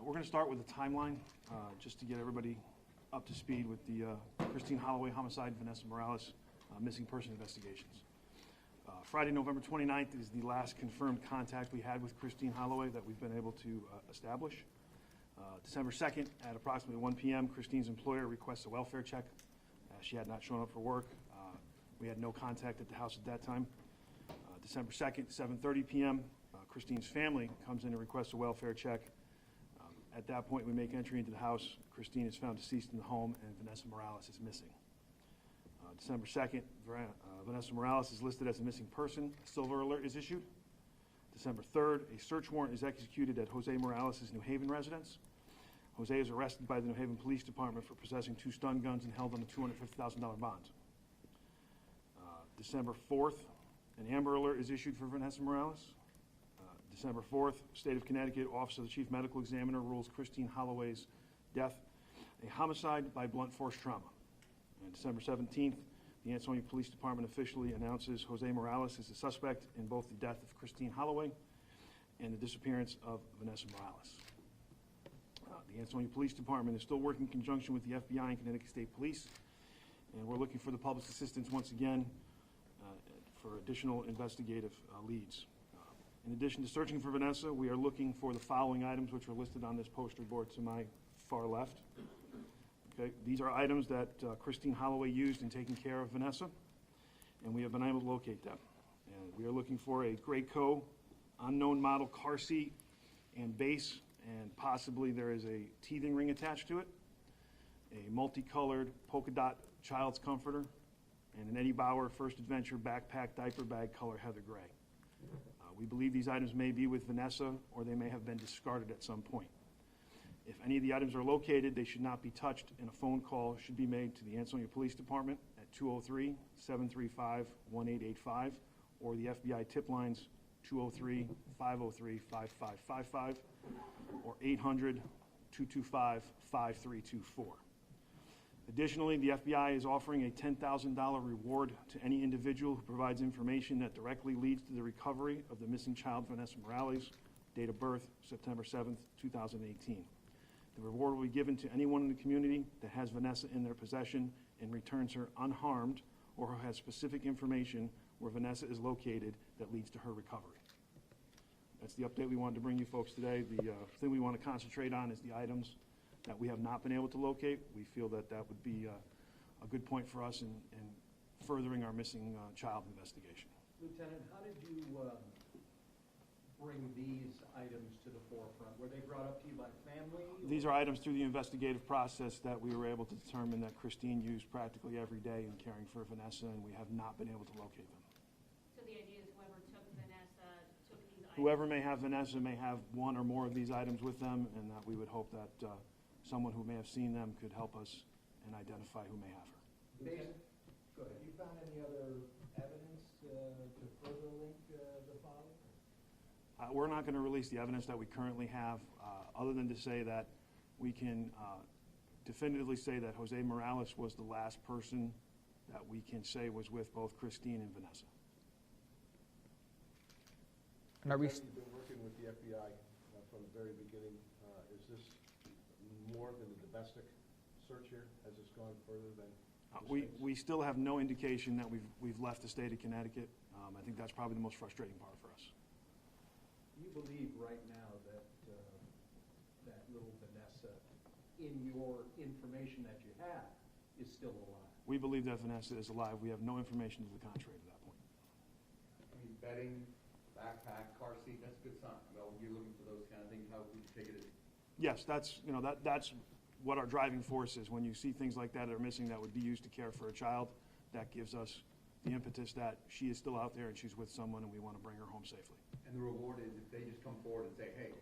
We're going to start with a timeline, just to get everybody up to speed with the Christine Holloway homicide, Vanessa Morales missing person investigations. Friday, November 29th is the last confirmed contact we had with Christine Holloway that we've been able to establish. December 2nd at approximately 1 p.m., Christine's employer requests a welfare check. She had not shown up for work. We had no contact at the house at that time. December 2nd, 7:30 p.m., Christine's family comes in and requests a welfare check. At that point, we make entry into the house. Christine is found deceased in the home, and Vanessa Morales is missing. December 2nd, Vanessa Morales is listed as a missing person. A silver alert is issued. December 3rd, a search warrant is executed at Jose Morales' New Haven residence. Jose is arrested by the New Haven Police Department for possessing 2 stun guns and held on a $250,000 bond. December 4th, an Amber Alert is issued for Vanessa Morales. December 4th, State of Connecticut Office of the Chief Medical Examiner rules Christine Holloway's death a homicide by blunt force trauma. And December 17th, the Ansonia Police Department officially announces Jose Morales is a suspect in both the death of Christine Holloway and the disappearance of Vanessa Morales. The Ansonia Police Department is still working in conjunction with the FBI and Connecticut State Police, and we're looking for the public's assistance once again for additional investigative leads. In addition to searching for Vanessa, we are looking for the following items which are listed on this poster board to my far left. Okay, these are items that Christine Holloway used in taking care of Vanessa, and we have been able to locate them. And we are looking for a Graco unknown model car seat and base, and possibly there is a teething ring attached to it, a multicolored polka dot child's comforter, and an Eddie Bauer First Adventure backpack diaper bag color heather gray. We believe these items may be with Vanessa, or they may have been discarded at some point. If any of the items are located, they should not be touched, and a phone call should be made to the Ansonia Police Department at 203-735-1885, or the FBI tip lines 203-503-5555, or 800-225-5324. Additionally, the FBI is offering a $10,000 reward to any individual who provides information that directly leads to the recovery of the missing child, Vanessa Morales, date of birth, September 7th, 2018. The reward will be given to anyone in the community that has Vanessa in their possession and returns her unharmed, or who has specific information where Vanessa is located that leads to her recovery. That's the update we wanted to bring you folks today. The thing we want to concentrate on is the items that we have not been able to locate. We feel that that would be a good point for us in furthering our missing child investigation. Lieutenant, how did you bring these items to the forefront? Were they brought up to you by family? These are items through the investigative process that we were able to determine that Christine used practically every day in caring for Vanessa, and we have not been able to locate them. So the idea is whoever took Vanessa took these items? Whoever may have Vanessa may have one or more of these items with them, and that we would hope that someone who may have seen them could help us and identify who may have her. Go ahead. Have you found any other evidence to further link the father? We're not going to release the evidence that we currently have, other than to say that we can definitively say that Jose Morales was the last person that we can say was with both Christine and Vanessa. And are we? You've been working with the FBI from the very beginning. Is this more than a domestic search here? Has this gone further than? We still have no indication that we've left the state of Connecticut. I think that's probably the most frustrating part for us. You believe right now that that little Vanessa, in your information that you have, is still alive? We believe that Vanessa is alive. We have no information to the contrary to that point. I mean, bedding, backpack, car seat, that's a good sign. Well, you're looking for those kind of things. How would you take it? Yes, that's what our driving force is. When you see things like that are missing that would be used to care for a child, that gives us the impetus that she is still out there and she's with someone and we want to bring her home safely. And the reward is if they just come forward and say, hey.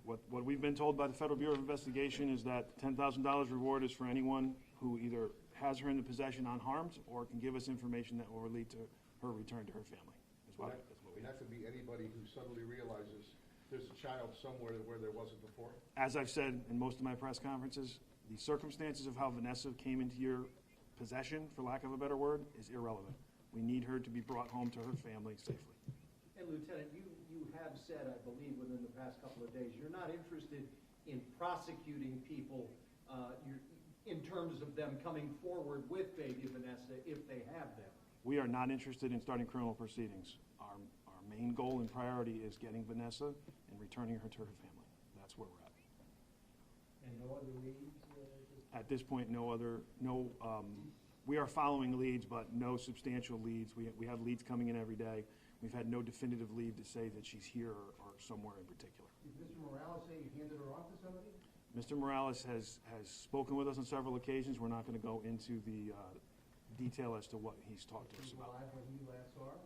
What we've been told by the Federal Bureau of Investigation is that $10,000 reward is for anyone who either has her in the possession unharmed or can give us information that will lead to her return to her family. That's what we have to be anybody who suddenly realizes there's a child somewhere where there wasn't before? As I've said in most of my press conferences, the circumstances of how Vanessa came into your possession, for lack of a better word, is irrelevant. We need her to be brought home to her family safely. And Lieutenant, you have said, I believe, within the past couple of days, you're not interested in prosecuting people in terms of them coming forward with baby Vanessa if they have them? We are not interested in starting criminal proceedings. Our main goal and priority is getting Vanessa and returning her to her family. That's where we're at. And no other leads? At this point, we are following leads, but no substantial leads. We have leads coming in every day. We've had no definitive lead to say that she's here or somewhere in particular. Did Mr. Morales say you handed her off to somebody? Mr. Morales has spoken with us on several occasions. We're not going to go into the detail as to what he's talked to us She was about. alive when you last saw her?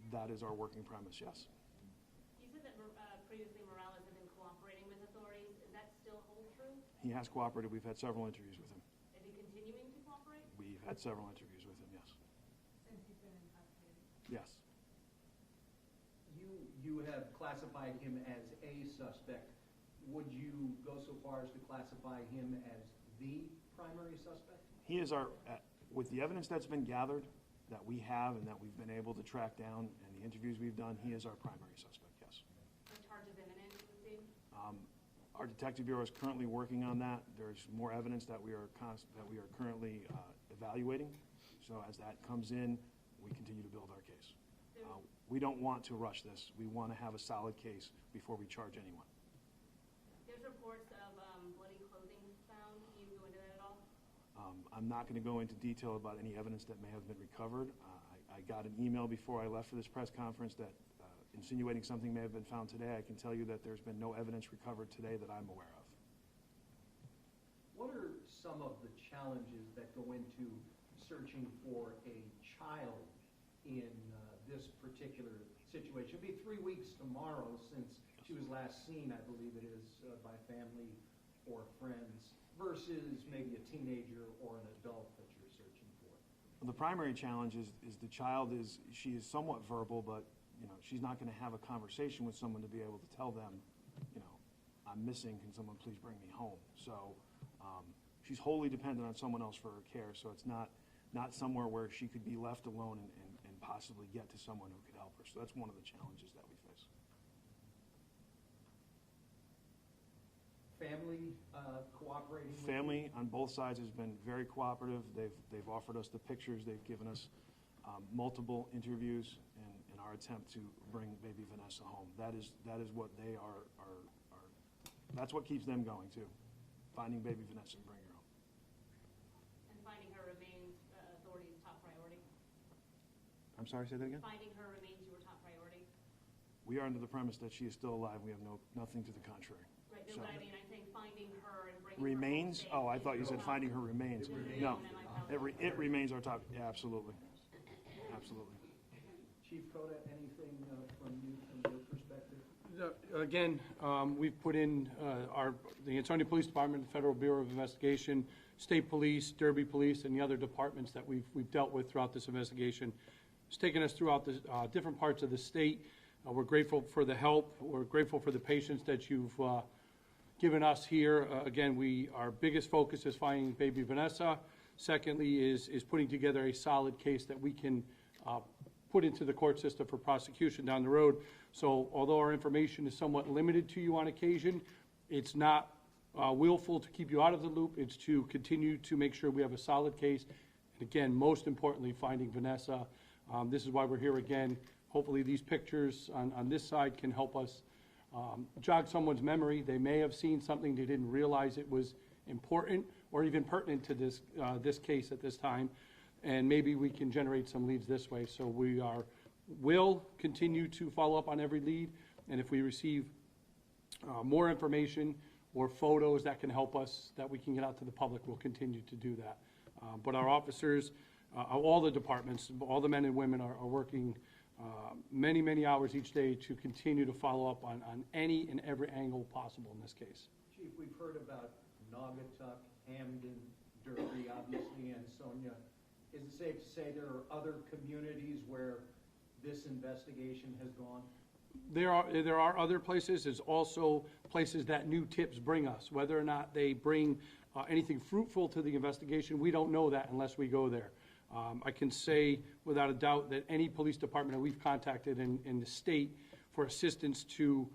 That is our working premise, yes. You said that previously Morales had been cooperating with authorities. Is that still hold true? He has cooperated. We've had several interviews with him. Is he continuing to cooperate? We've had several interviews with him, yes. Since he's been in custody. Yes. You have classified him as a suspect. Would you go so far as to classify him as the primary suspect? He is with the evidence that's been gathered, that we have and that we've been able to track down, and the interviews we've done, he is our primary suspect, yes. No charges imminent, it would seem? Our detective bureau is currently working on that. There's more evidence that we are currently evaluating. So as that comes in, we continue to build our case. We don't want to rush this. We want to have a solid case before we charge anyone. There's reports of bloody clothing found. Can you go into that at all? I'm not going to go into detail about any evidence that may have been recovered. I got an email before I left for this press conference that insinuating something may have been found today. I can tell you that there's been no evidence recovered today that I'm aware of. What are some of the challenges that go into searching for a child in this particular situation? It'll be 3 weeks tomorrow since she was last seen, I believe it is, by family or friends, versus maybe a teenager or an adult that you're searching for. The primary challenge is the child she is somewhat verbal, but she's not going to have a conversation with someone to be able to tell them, I'm missing, can someone please bring me home? So she's wholly dependent on someone else for her care, so it's not somewhere where she could be left alone and possibly get to someone who could help her. So that's one of the challenges that we face. Family cooperating with you? Family on both sides has been very cooperative. They've offered us the pictures. They've given us multiple interviews in our attempt to bring baby Vanessa home. That is what they are that's what keeps them going too. Finding baby Vanessa and bringing her home. And finding her remains authorities' top priority? I'm sorry, say that again? Finding her remains your top priority? We are under the premise that she is still alive. We have nothing to the contrary. Right, So- no, but I mean, I'm saying finding her and bringing Remains? her home Oh, safe I thought you is said your finding top- her remains. No, it remains our top, yeah, absolutely. Absolutely. Chief Coda, anything from you, from your perspective? Again, we've put in the Ansonia Police Department, the Federal Bureau of Investigation, State Police, Derby Police, and the other departments that we've dealt with throughout this investigation. It's taken us throughout the different parts of the state. We're grateful for the help. We're grateful for the patience that you've given us here. Again, our biggest focus is finding baby Vanessa. Secondly is putting together a solid case that we can put into the court system for prosecution down the road. So although our information is somewhat limited to you on occasion, it's not willful to keep you out of the loop. It's to continue to make sure we have a solid case. And again, most importantly, finding Vanessa. This is why we're here again. Hopefully these pictures on this side can help us jog someone's memory. They may have seen something they didn't realize it was important or even pertinent to this case at this time. And maybe we can generate some leads this way. So we will continue to follow up on every lead. And if we receive more information or photos that can help us, that we can get out to the public, we'll continue to do that. But our officers, all the departments, all the men and women are working many, many hours each day to continue to follow up on any and every angle possible in this case. Chief, we've heard about Naugatuck, Hamden, Derby, obviously Ansonia. Is it safe to say there are other communities where this investigation has gone? There are other places. There's also places that new tips bring us. Whether or not they bring anything fruitful to the investigation, we don't know that unless we go there. I can say without a doubt that any police department that we've contacted in the state for assistance to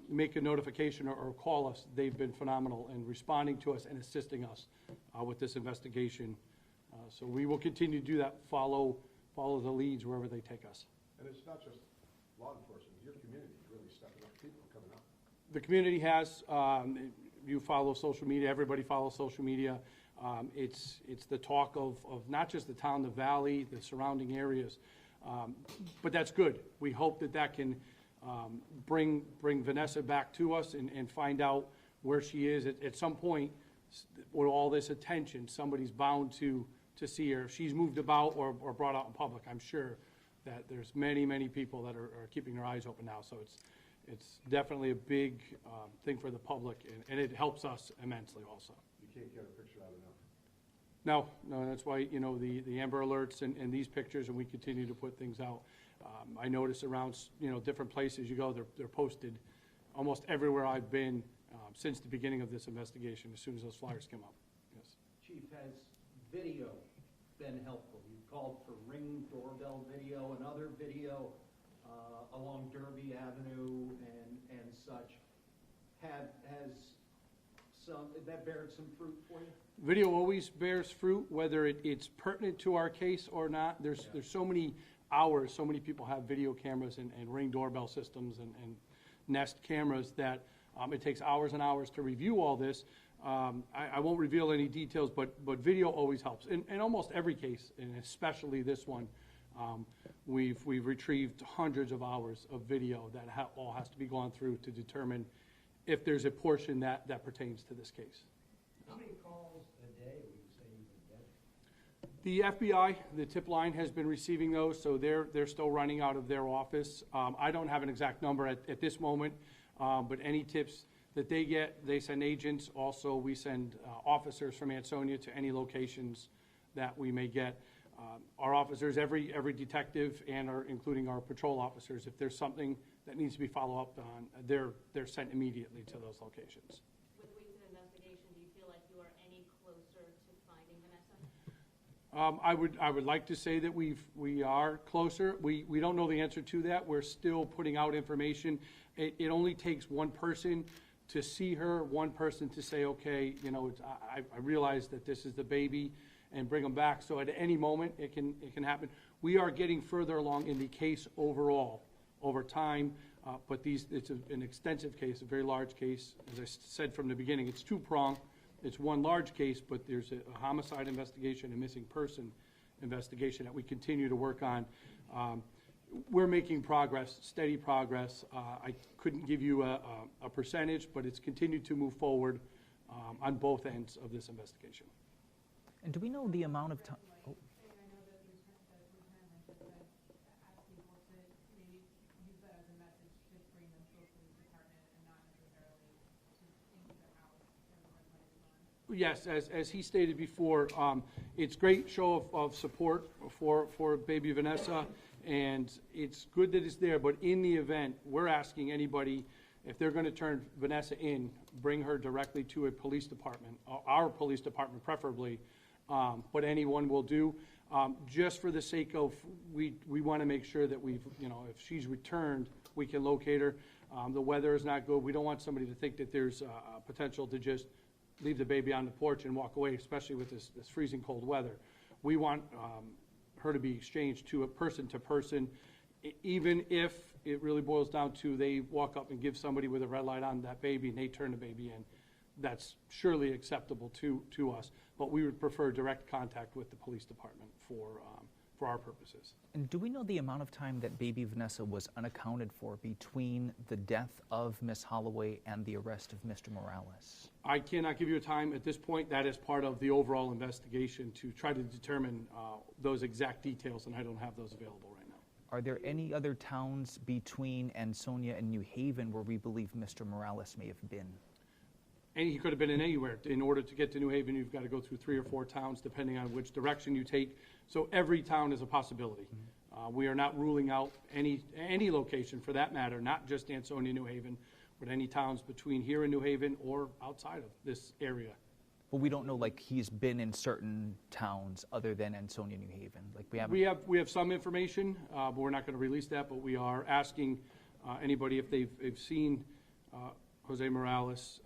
make a notification or call us, they've been phenomenal in responding to us and assisting us with this investigation. So we will continue to do that, follow the leads wherever they take us. And it's not just law enforcement, your community is really stepping up, people are coming up. The community has, you follow social media, everybody follows social media. It's the talk of not just the town, the valley, the surrounding areas. But that's good. We hope that can bring Vanessa back to us and find out where she is. At some point, with all this attention, somebody's bound to see her. If she's moved about or brought out in public, I'm sure that there's many people that are keeping their eyes open now. So it's definitely a big thing for the public, and it helps us immensely also. You can't get a picture out enough. No, that's why, the Amber Alerts and these pictures, and we continue to put things out. I notice around, different places you go, they're posted almost everywhere I've been since the beginning of this investigation, as soon as those flyers came up. Yes. Chief, has video been helpful? You called for Ring doorbell video and other video along Derby Avenue and such. That bared some fruit for you? Video always bears fruit, whether it's pertinent to our case or not. There's so many hours, so many people have video cameras and Ring doorbell systems and Nest cameras that it takes hours and hours to review all this. I won't reveal any details, but video always helps. In almost every case, and especially this one, we've retrieved hundreds of hours of video that all has to be gone through to determine if there's a portion that pertains to this case. How many calls a day would you say you've been getting? The FBI, the tip line, has been receiving those, so they're still running out of their office. I don't have an exact number at this moment, but any tips that they get, they send agents. Also, we send officers from Ansonia to any locations that we may get. Our officers, every detective, and including our patrol officers, if there's something that needs to be followed up on, they're sent immediately to those locations. With the recent investigation, do you feel like you are any closer to finding Vanessa? I would like to say that we are closer. We don't know the answer to that. We're still putting out information. It only takes one person to see her, one person to say, okay, I realize that this is the baby, and bring them back. So at any moment, it can happen. We are getting further along in the case overall, over time, but it's an extensive case, a very large case. As I said from the beginning, it's two-pronged. It's one large case, but there's a homicide investigation, a missing person investigation that we continue to work on. We're making progress, steady progress. I couldn't give you a percentage, but it's continued to move forward on both ends of this investigation. And do we know the amount of time? Oh. I know that the lieutenant mentioned that ask people to maybe use that as a message to bring them to a police department and not necessarily to into their house when it's on. Yes, as he stated before, it's great show of support for baby Vanessa, and it's good that it's there, but in the event, we're asking anybody, if they're going to turn Vanessa in, bring her directly to a police department, our police department preferably, but anyone will do. Just for the sake of, we want to make sure that if she's returned, we can locate her. The weather is not good. We don't want somebody to think that there's a potential to just leave the baby on the porch and walk away, especially with this freezing cold weather. We want her to be exchanged to person, even if it really boils down to they walk up and give somebody with a red light on that baby and they turn the baby in. That's surely acceptable to us, but we would prefer direct contact with the police department for our purposes. And do we know the amount of time that baby Vanessa was unaccounted for between the death of Miss Holloway and the arrest of Mr. Morales? I cannot give you a time at this point. That is part of the overall investigation to try to determine those exact details, and I don't have those available right now. Are there any other towns between Ansonia and New Haven where we believe Mr. Morales may have been? And he could have been in anywhere. In order to get to New Haven, you've got to go through 3 or 4 towns, depending on which direction you take. So every town is a possibility. Mm-hmm. We are not ruling out any location, for that matter, not just Ansonia, New Haven, but any towns between here and New Haven or outside of this area. But we don't know, like, he's been in certain towns other than Ansonia, New Haven. Like we have some information, but we're not going to release that. But we are asking anybody if they've seen Jose Morales,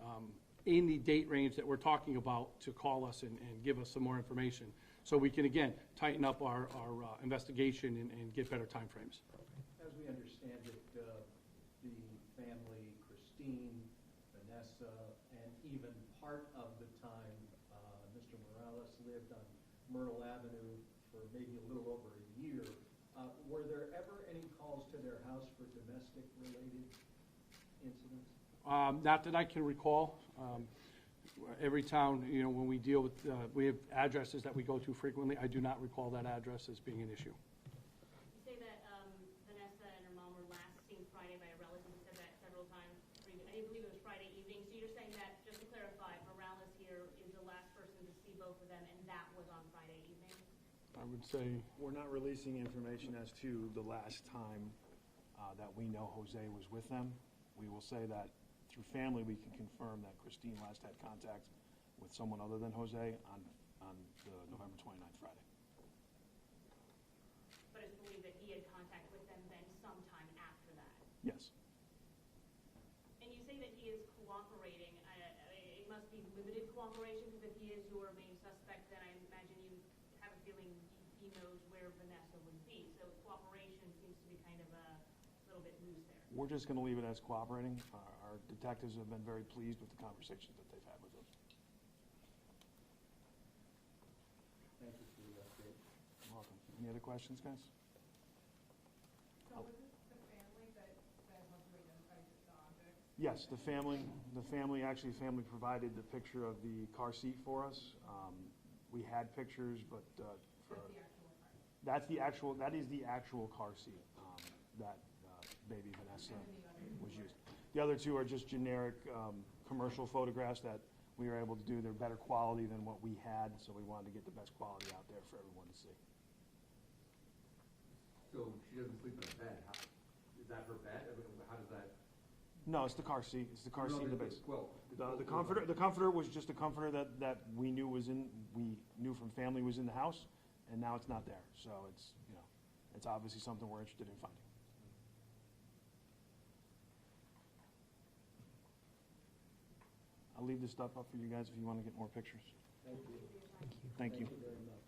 in the date range that we're talking about, to call us and give us some more information, so we can, again, tighten up our investigation and get better timeframes. As we understand it, the family, Christine, Vanessa, and even part of the time Mr. Morales lived on Myrtle Avenue for maybe a little over a year, were there ever any calls to their house for domestic-related incidents? Not that I can recall. Every town, when we deal with, we have addresses that we go to frequently. I do not recall that address as being an issue. You say that Vanessa and her mom were last seen Friday by a relative. You said that several times. I believe it was Friday evening. So you're saying that, just to clarify, Morales here is the last person to see both of them, and that was on Friday evening? I would say, We're not releasing information as to the last time that we know Jose was with them. We will say that through family, we can confirm that Christine last had contact with someone other than Jose on the November 29th Friday. But it's believed that he had contact with them then sometime after that. Yes. And you say that he is cooperating. It must be limited cooperation, because if he is your main suspect, then I imagine you have a feeling he knows where Vanessa would be. So cooperation seems to be kind of a little bit loose there. We're just going to leave it as cooperating. Our detectives have been very pleased with the conversations that they've had with us. Thank you for the update. You're welcome. Any other questions, guys? So was it the family that helped you identify the object? Yes, the family provided the picture of the car seat for us. We had pictures, but that is the actual car seat that baby Vanessa was used. The other two are just generic commercial photographs that we were able to do. They're better quality than what we had, so we wanted to get the best quality out there for everyone to see. So she doesn't sleep in a bed. Is that her bed? I mean, how does that? No, it's the car seat. It's the car seat in the base. Well, The comforter was just a comforter that we knew from family was in the house, and now it's not there. So it's obviously something we're interested in finding. I'll leave this stuff up for you guys if you want to get more pictures. Thank you. Thank you. Thank you very much.